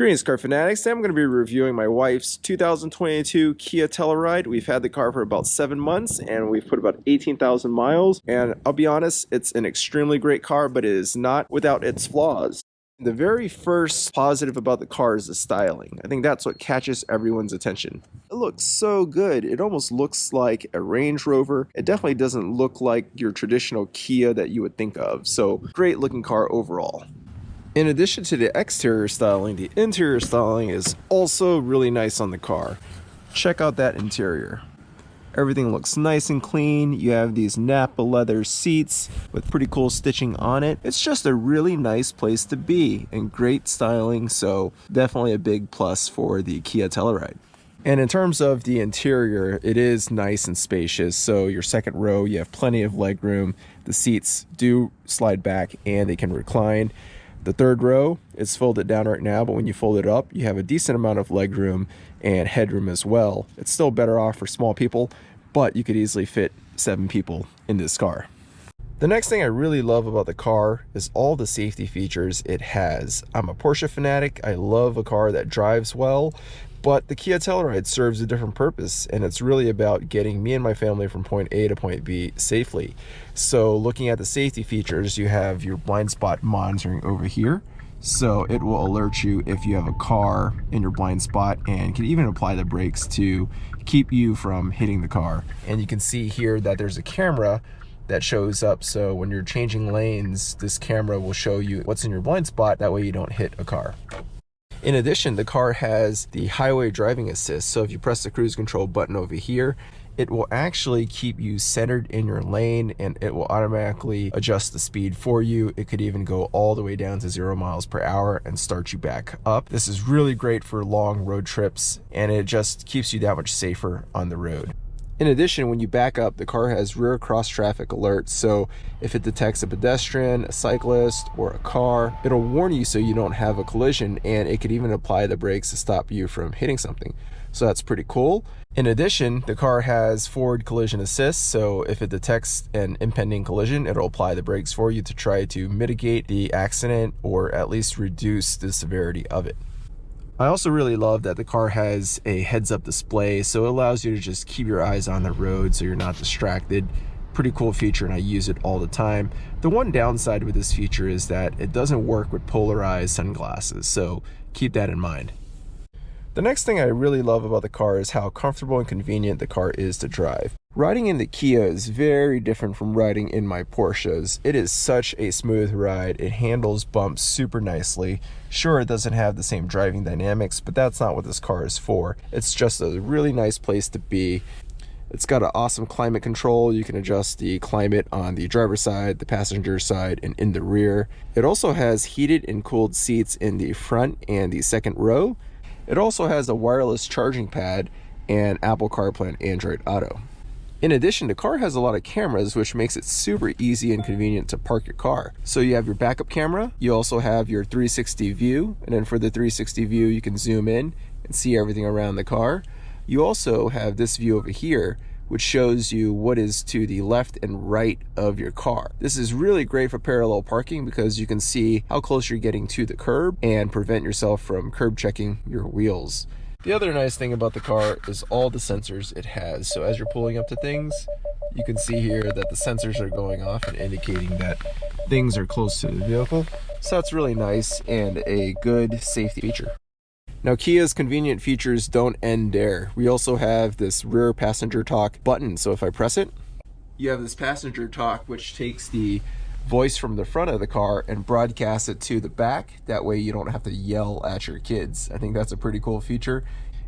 Greetings, car fanatics. Today I'm going to be reviewing my wife's 2022 Kia Telluride. We've had the car for about 7 months and we've put about 18,000 miles. And I'll be honest, it's an extremely great car, but it is not without its flaws. The very first positive about the car is the styling. I think that's what catches everyone's attention. It looks so good. It almost looks like a Range Rover. It definitely doesn't look like your traditional Kia that you would think of. So great looking car overall. In addition to the exterior styling, the interior styling is also really nice on the car. Check out that interior. Everything looks nice and clean. You have these Napa leather seats with pretty cool stitching on it. It's just a really nice place to be and great styling, so definitely a big plus for the Kia Telluride. And in terms of the interior, it is nice and spacious. So your second row, you have plenty of leg room. The seats do slide back and they can recline. The third row, it's folded down right now, but when you fold it up, you have a decent amount of leg room and headroom as well. It's still better off for small people, but you could easily fit 7 people in this car. The next thing I really love about the car is all the safety features it has. I'm a Porsche fanatic. I love a car that drives well, but the Kia Telluride serves a different purpose, and it's really about getting me and my family from point A to point B safely. So looking at the safety features, you have your blind spot monitoring over here. So it will alert you if you have a car in your blind spot and can even apply the brakes to keep you from hitting the car. And you can see here that there's a camera that shows up, so when you're changing lanes, this camera will show you what's in your blind spot. That way you don't hit a car. In addition, the car has the highway driving assist, so if you press the cruise control button over here, it will actually keep you centered in your lane and it will automatically adjust the speed for you. It could even go all the way down to 0 miles per hour and start you back up. This is really great for long road trips and it just keeps you that much safer on the road. In addition, when you back up, the car has rear cross traffic alerts, so if it detects a pedestrian, a cyclist, or a car, it'll warn you so you don't have a collision, and it could even apply the brakes to stop you from hitting something. So that's pretty cool. In addition, the car has forward collision assist, so if it detects an impending collision, it'll apply the brakes for you to try to mitigate the accident or at least reduce the severity of it. I also really love that the car has a heads-up display, so it allows you to just keep your eyes on the road so you're not distracted. Pretty cool feature, and I use it all the time. The one downside with this feature is that it doesn't work with polarized sunglasses, so keep that in mind. The next thing I really love about the car is how comfortable and convenient the car is to drive. Riding in the Kia is very different from riding in my Porsches. It is such a smooth ride. It handles bumps super nicely. Sure, it doesn't have the same driving dynamics, but that's not what this car is for. It's just a really nice place to be. It's got an awesome climate control. You can adjust the climate on the driver's side, the passenger side, and in the rear. It also has heated and cooled seats in the front and the second row. It also has a wireless charging pad and Apple CarPlay and Android Auto. In addition, the car has a lot of cameras, which makes it super easy and convenient to park your car. So you have your backup camera, you also have your 360 view, and then for the 360 view, you can zoom in and see everything around the car. You also have this view over here, which shows you what is to the left and right of your car. This is really great for parallel parking because you can see how close you're getting to the curb and prevent yourself from curb checking your wheels. The other nice thing about the car is all the sensors it has. So as you're pulling up to things, you can see here that the sensors are going off and indicating that things are close to the vehicle. So that's really nice and a good safety feature. Now, Kia's convenient features don't end there. We also have this rear passenger talk button. So if I press it, you have this passenger talk, which takes the voice from the front of the car and broadcasts it to the back. That way you don't have to yell at your kids. I think that's a pretty cool feature.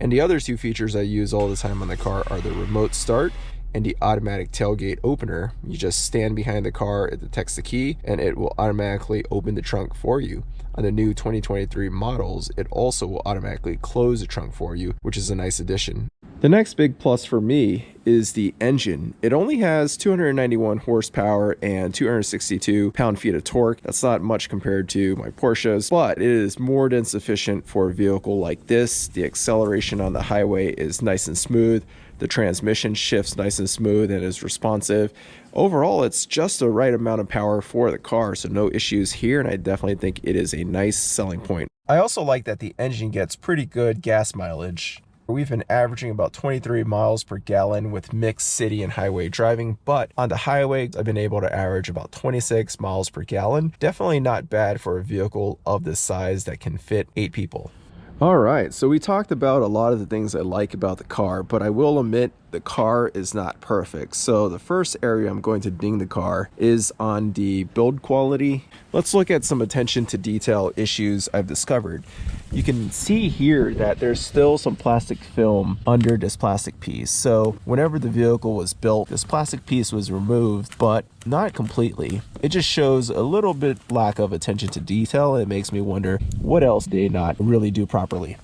And the other two features I use all the time on the car are the remote start and the automatic tailgate opener. You just stand behind the car, it detects the key, and it will automatically open the trunk for you. On the new 2023 models, it also will automatically close the trunk for you, which is a nice addition. The next big plus for me is the engine. It only has 291 horsepower and 262 pound-feet of torque. That's not much compared to my Porsches, but it is more than sufficient for a vehicle like this. The acceleration on the highway is nice and smooth. The transmission shifts nice and smooth and is responsive. Overall, it's just the right amount of power for the car, so no issues here, and I definitely think it is a nice selling point. I also like that the engine gets pretty good gas mileage. We've been averaging about 23 miles per gallon with mixed city and highway driving, but on the highway, I've been able to average about 26 miles per gallon. Definitely not bad for a vehicle of this size that can fit 8 people. All right, so we talked about a lot of the things I like about the car, but I will admit the car is not perfect. So the first area I'm going to ding the car is on the build quality. Let's look at some attention to detail issues I've discovered. You can see here that there's still some plastic film under this plastic piece. So whenever the vehicle was built, this plastic piece was removed, but not completely. It just shows a little bit lack of attention to detail. It makes me wonder what else did not really do properly.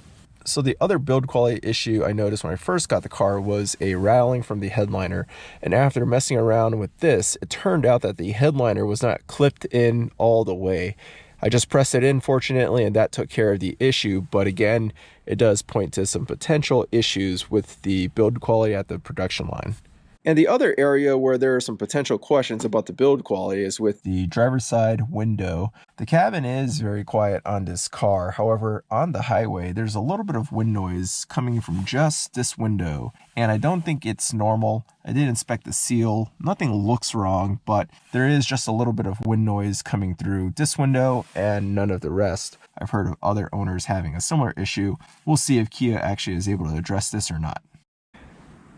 So the other build quality issue I noticed when I first got the car was a rattling from the headliner. And after messing around with this, it turned out that the headliner was not clipped in all the way. I just pressed it in, fortunately, and that took care of the issue. But again, it does point to some potential issues with the build quality at the production line. And the other area where there are some potential questions about the build quality is with the driver's side window. The cabin is very quiet on this car. However, on the highway, there's a little bit of wind noise coming from just this window. And I don't think it's normal. I did inspect the seal. Nothing looks wrong, but there is just a little bit of wind noise coming through this window and none of the rest. I've heard of other owners having a similar issue. We'll see if Kia actually is able to address this or not.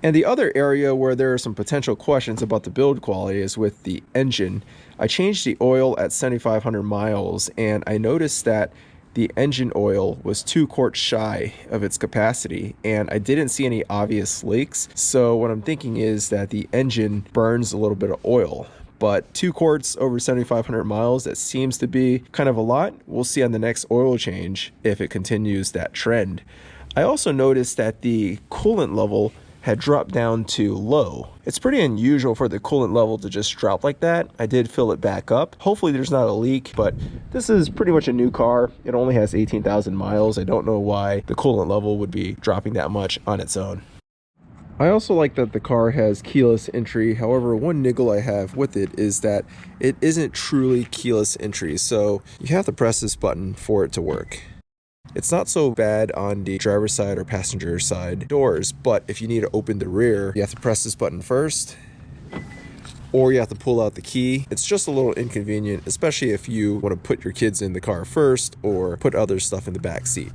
And the other area where there are some potential questions about the build quality is with the engine. I changed the oil at 7,500 miles and I noticed that the engine oil was 2 quarts shy of its capacity and I didn't see any obvious leaks. So what I'm thinking is that the engine burns a little bit of oil. But 2 quarts over 7,500 miles, that seems to be kind of a lot. We'll see on the next oil change if it continues that trend. I also noticed that the coolant level had dropped down to low. It's pretty unusual for the coolant level to just drop like that. I did fill it back up. Hopefully there's not a leak, but this is pretty much a new car. It only has 18,000 miles. I don't know why the coolant level would be dropping that much on its own. I also like that the car has keyless entry. However, one niggle I have with it is that it isn't truly keyless entry. So you have to press this button for it to work. It's not so bad on the driver's side or passenger side doors, but if you need to open the rear, you have to press this button first, or you have to pull out the key. It's just a little inconvenient, especially if you want to put your kids in the car first or put other stuff in the back seat.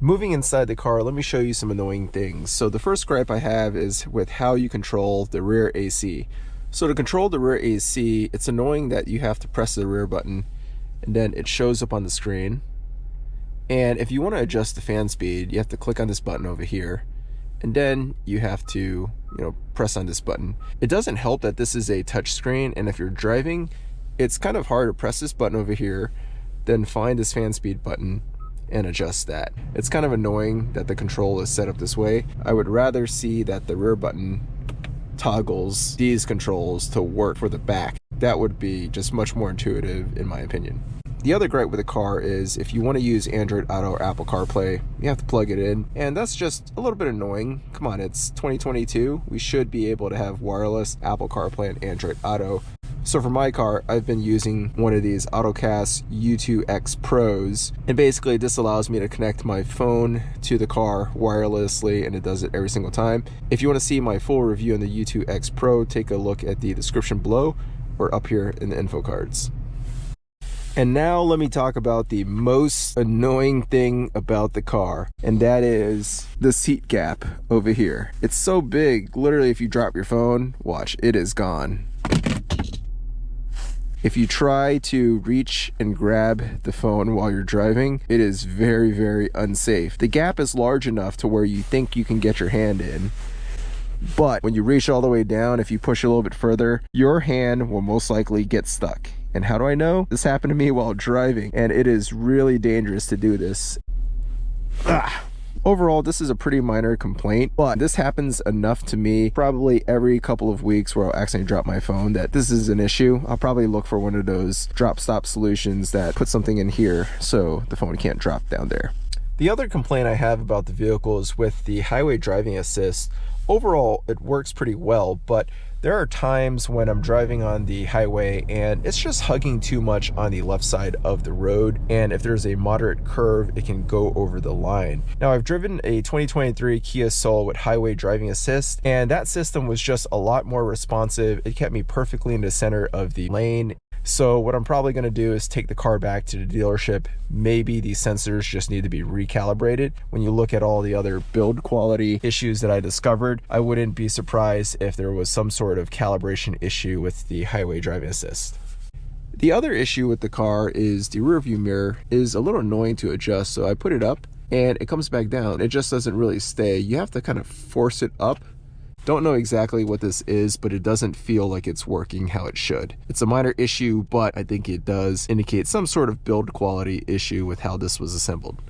Moving inside the car, let me show you some annoying things. So the first gripe I have is with how you control the rear AC. So to control the rear AC, it's annoying that you have to press the rear button and then it shows up on the screen. And if you want to adjust the fan speed, you have to click on this button over here. And then you have to, press on this button. It doesn't help that this is a touch screen, and if you're driving, it's kind of hard to press this button over here, then find this fan speed button and adjust that. It's kind of annoying that the control is set up this way. I would rather see that the rear button toggles these controls to work for the back. That would be just much more intuitive in my opinion. The other gripe with the car is if you want to use Android Auto or Apple CarPlay, you have to plug it in, and that's just a little bit annoying. Come on, it's 2022. We should be able to have wireless Apple CarPlay and Android Auto. So for my car, I've been using one of these AutoCast U2X Pros, and basically this allows me to connect my phone to the car wirelessly, and it does it every single time. If you want to see my full review on the U2X Pro, take a look at the description below or up here in the info cards. And now let me talk about the most annoying thing about the car, and that is the seat gap over here. It's so big, literally if you drop your phone, watch, it is gone. If you try to reach and grab the phone while you're driving, it is very, very unsafe. The gap is large enough to where you think you can get your hand in, but when you reach all the way down, if you push a little bit further, your hand will most likely get stuck. And how do I know? This happened to me while driving, and it is really dangerous to do this. Overall, this is a pretty minor complaint, but this happens enough to me probably every couple of weeks where I'll accidentally drop my phone that this is an issue. I'll probably look for one of those drop stop solutions that put something in here so the phone can't drop down there. The other complaint I have about the vehicle is with the highway driving assist. Overall, it works pretty well, but There are times when I'm driving on the highway and it's just hugging too much on the left side of the road, and if there's a moderate curve, it can go over the line. Now, I've driven a 2023 Kia Soul with highway driving assist, and that system was just a lot more responsive. It kept me perfectly in the center of the lane. So what I'm probably going to do is take the car back to the dealership. Maybe these sensors just need to be recalibrated. When you look at all the other build quality issues that I discovered, I wouldn't be surprised if there was some sort of calibration issue with the highway driving assist. The other issue with the car is the rear view mirror is a little annoying to adjust. So I put it up and it comes back down. It just doesn't really stay. You have to kind of force it up. Don't know exactly what this is, but it doesn't feel like it's working how it should. It's a minor issue, but I think it does indicate some sort of build quality issue with how this was assembled.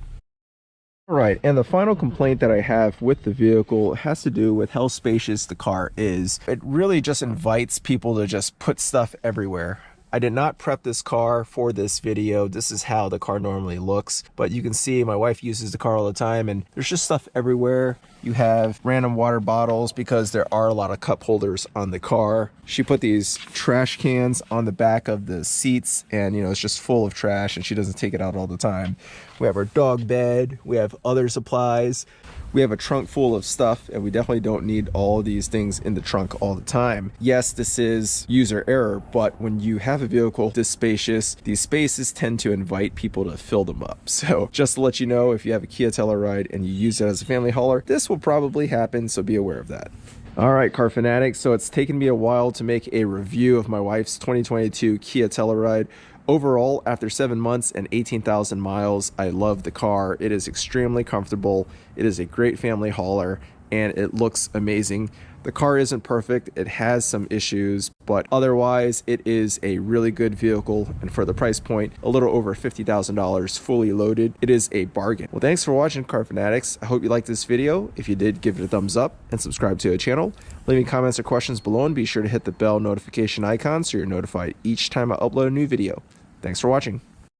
All right, and the final complaint that I have with the vehicle has to do with how spacious the car is. It really just invites people to just put stuff everywhere. I did not prep this car for this video. This is how the car normally looks, but you can see my wife uses the car all the time and there's just stuff everywhere. You have random water bottles because there are a lot of cup holders on the car. She put these trash cans on the back of the seats and it's just full of trash and she doesn't take it out all the time. We have our dog bed, we have other supplies. We have a trunk full of stuff and we definitely don't need all these things in the trunk all the time. Yes, this is user error, but when you have a vehicle this spacious, these spaces tend to invite people to fill them up. So just to let you know, if you have a Kia Telluride and you use it as a family hauler, this will probably happen, so be aware of that. All right, car fanatics, so it's taken me a while to make a review of my wife's 2022 Kia Telluride. Overall, after 7 months and 18,000 miles, I love the car. It is extremely comfortable. It is a great family hauler and it looks amazing. The car isn't perfect. It has some issues, but otherwise it is a really good vehicle. And for the price point, a little over $50,000 fully loaded, it is a bargain. Well, thanks for watching, car fanatics. I hope you liked this video. If you did, give it a thumbs up and subscribe to the channel. Leave me comments or questions below and be sure to hit the bell notification icon so you're notified each time I upload a new video. Thanks for watching.